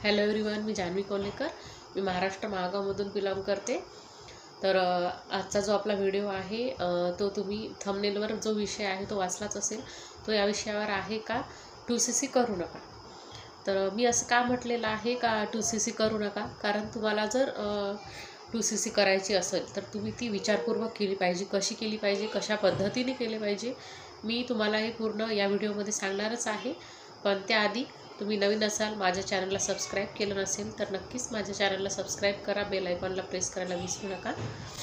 Hello everyone, मी जान्हवी कोल्हेकर. मी Maharashtra महागावमधून belong करते. तर आजचा जो आपला व्हिडिओ आहे तो तुम्ही थंबनेलवर जो विषय आहे तो वाचलाच असेल. तो या विषयावर आहे का 2cc करू नका. तर मी असं का म्हटलेलं आहे का 2cc करू नका, कारण तुम्हाला जर 2cc करायची असेल तर तुम्ही ती विचारपूर्वक केली पाहिजे. कशी केली पाहिजे, कशा पद्धतीने केले पाहिजे, मी तुम्हाला हे पूर्ण या व्हिडिओमध्ये सांगणारच आहे. पण त्याआधी तुम्ही नवीन असाल, माझ्या चॅनलला सबस्क्राईब केलं नसेल तर नक्कीच माझ्या चॅनलला सबस्क्राईब करा. बेल आयकॉनला प्रेस करायला विसरू नका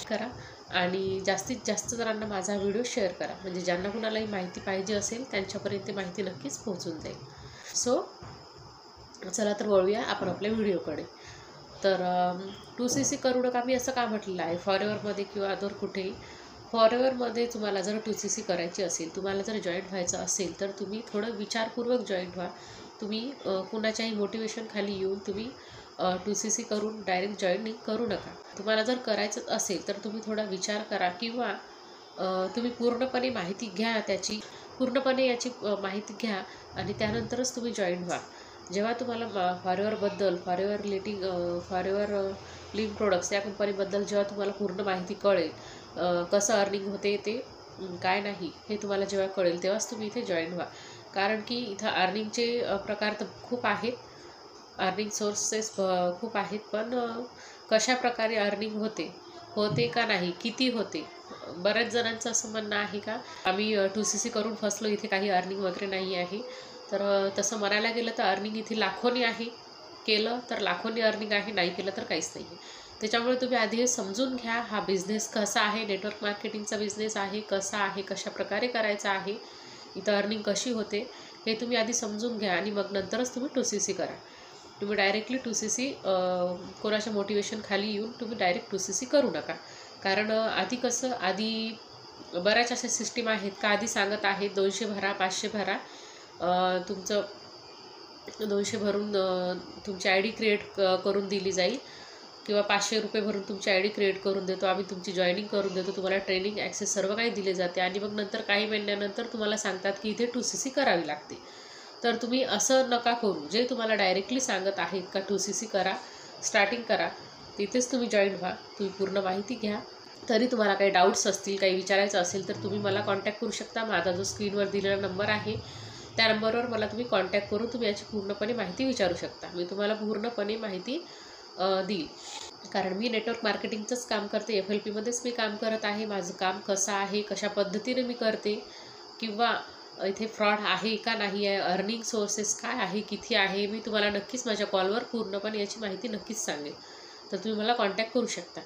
करा. आणि जास्तीत जास्त जणांना माझा व्हिडिओ शेअर करा, म्हणजे ज्यांना कुणालाही माहिती पाहिजे असेल त्यांच्यापर्यंत ती माहिती नक्कीच पोहोचून जाईल. सो चला तर वळूया आपण आपल्या व्हिडिओकडे. तर 2cc करू नका मी असं का म्हटलेलं आहे. फॉरेवरमध्ये किंवा अदर कुठेही, फॉरेवरमध्ये तुम्हाला जर 2cc करायची असेल, तुम्हाला जर जॉईंट व्हायचं असेल तर तुम्ही थोडं विचारपूर्वक जॉईंट व्हा. तुम्ही कुणाच्याही मोटिवेशन खाली येऊन तुम्ही 2cc करून डायरेक्ट जॉईनिंग करू नका. तुम्हाला जर करायचं असेल तर तुम्ही थोडा विचार करा, किंवा तुम्ही पूर्णपणे माहिती घ्या, याची माहिती घ्या आणि त्यानंतरच तुम्ही जॉईन व्हा. जेव्हा तुम्हाला फॉरेवर लिंक प्रोडक्ट्स या कंपनीबद्दल जेव्हा तुम्हाला पूर्ण माहिती कळेल, कसं अर्निंग होते ते काय नाही हे तुम्हाला जेव्हा कळेल, तेव्हाच तुम्ही इथे जॉईन व्हा. कारण की इथं अर्निंगचे प्रकार तर खूप आहेत, अर्निंग सोर्सेस खूप आहेत, पण कशा प्रकारे अर्निंग होते का नाही, किती होते. बऱ्याच जणांचं असं म्हणणं आहे का आम्ही 2cc करून फसलो, इथे काही अर्निंग वगैरे नाही आहे. तर तसं म्हणायला गेलं तर अर्निंग इथे लाखोनी आहे. केलं तर लाखोनी अर्निंग आहे, नाही केलं तर काहीच नाही आहे. त्याच्यामुळे तुम्ही आधी हे समजून घ्या, हा बिझनेस कसा आहे, नेटवर्क मार्केटिंगचा बिझनेस आहे, कसा आहे, कशा प्रकारे करायचा आहे, इथं अर्निंग कशी होते हे तुम्ही आधी समजून घ्या आणि मग नंतरच तुम्ही 2cc करा. तुम्ही डायरेक्टली 2cc कोणाच्या मोटिवेशन खाली येऊन तुम्ही डायरेक्ट 2cc करू नका. कारण आधी बऱ्याच अशा सिस्टीम आहेत का आधी सांगत आहेत 200 भरा, 500 भरा, तुमचं 200 भरून तुमची आय डी क्रिएट करून दिली जाईल, किंवा 500 रुपये भरून तुमची आय डी क्रिएट करून देतो आम्ही, तुमची जॉईनिंग करून देतो, तुम्हाला ट्रेनिंग ॲक्सेस सर्व काही दिले जाते. आणि मग नंतर काही महिन्यानंतर तुम्हाला सांगतात की इथे 2cc करावी लागते. तर तुम्ही असं नका करू. जे तुम्हाला डायरेक्टली सांगत आहेत का 2cc करा, स्टार्टिंग करा, तिथेच तुम्ही जॉईन व्हा. तुम्ही पूर्ण माहिती घ्या. तरी तुम्हाला काही डाऊट्स असतील, काही विचारायचं असेल तर तुम्ही मला कॉन्टॅक्ट करू शकता. माझा जो स्क्रीनवर दिलेला नंबर आहे त्या नंबरवर मला तुम्ही कॉन्टॅक्ट करून तुम्ही याची पूर्णपणे माहिती विचारू शकता. मी तुम्हाला पूर्णपणे माहिती देईल. कारण मी नेटवर्क मार्केटिंगचंच काम करते, FLPमध्येच मी काम करत आहे. माझं काम कसं आहे, कशा पद्धतीने मी करते, किंवा इथे फ्रॉड आहे का नाही आहे, अर्निंग सोर्सेस काय आहे, किती आहे, मी तुम्हाला नक्कीच माझ्या कॉलवर पूर्णपणे याची माहिती नक्कीच सांगेल. तर तुम्ही मला कॉन्टॅक्ट करू शकता.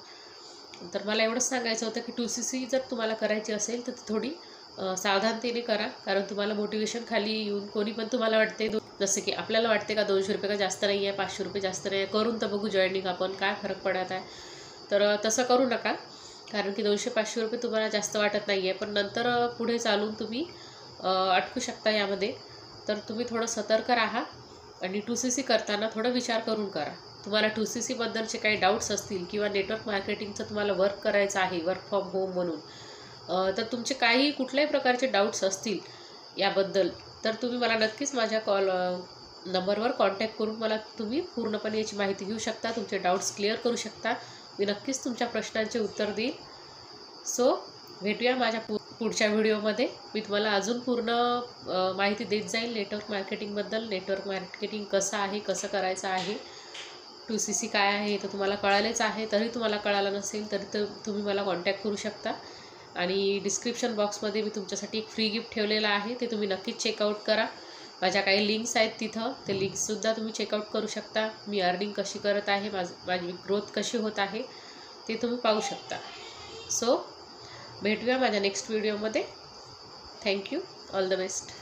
तर मला एवढंच सांगायचं होतं की 2cc जर तुम्हाला करायची असेल तर थोडी सावधानतेने करा. कारण तुम्हाला मोटिवेशन खाली येऊन कोणी पण तुम्हाला वाटते, जसं की आपल्याला वाटते का 200 रुपये का जास्त नाही आहे, 500 रुपये जास्त नाही आहे, करून तर बघू जॉईनिंग आपण, काय फरक पडत आहे. तर तसं करू नका. कारण की 200-500 रुपये तुम्हाला जास्त वाटत नाही आहे, पण नंतर पुढे चालून तुम्ही अटकू शकता यामध्ये. तर तुम्ही थोडं सतर्क राहा आणि 2cc करताना थोडं विचार करून करा. तुम्हाला 2cc काही डाऊट्स असतील, किंवा नेटवर्क मार्केटिंगचं तुम्हाला वर्क करायचं आहे, वर्क फ्रॉम होम म्हणून, तर तुमचे कुठल्याही प्रकारचे डाऊट्स असतील याबद्दल, तर तुम्ही मला नक्कीच माझ्या नंबरवर कॉन्टॅक्ट करून मला तुम्ही पूर्णपणे याची माहिती घेऊ शकता. तुमचे डाऊट्स क्लिअर करू शकता. मी नक्कीच तुमच्या प्रश्नांचे उत्तर देईन. सो भेटूया माझ्या पुढच्या व्हिडिओमध्ये. मी तुम्हाला अजून पूर्ण माहिती देत जाईल नेटवर्क मार्केटिंगबद्दल. नेटवर्क मार्केटिंग कसं आहे, कसं करायचं आहे, 2cc काय आहे हे तर तुम्हाला कळालेच आहे. तरी तुम्हाला कळालं नसेल तरी तुम्ही मला कॉन्टॅक्ट करू शकता. आणि डिस्क्रिप्शन बॉक्समध्ये मी तुमच्यासाठी एक फ्री गिफ्ट ठेवलेलं आहे, ते तुम्ही नक्कीच चेकआउट करा. माझ्या काही लिंक्स आहेत तिथं, ते लिंक्ससुद्धा तुम्ही चेकआउट करू शकता. मी अर्निंग कशी करत आहे, माझी ग्रोथ कशी होत आहे ते तुम्ही पाहू शकता. सो भेटूया माझ्या नेक्स्ट व्हिडिओमध्ये. थँक्यू. All the best.